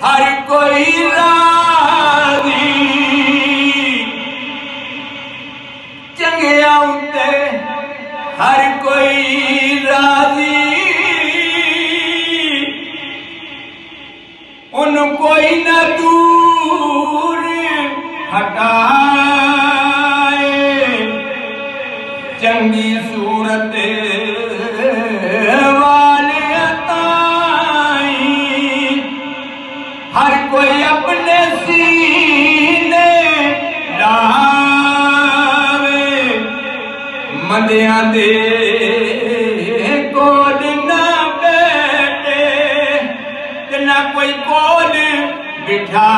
हर कोई राजी चंगिया उत्ते हर कोई राजी उन कोई न दूर हटाए चंगी सूरत वाले ताई हर कोई अपने सीने लावे मंदिया दे कोल ना बैठे ना कोई कोल बिठा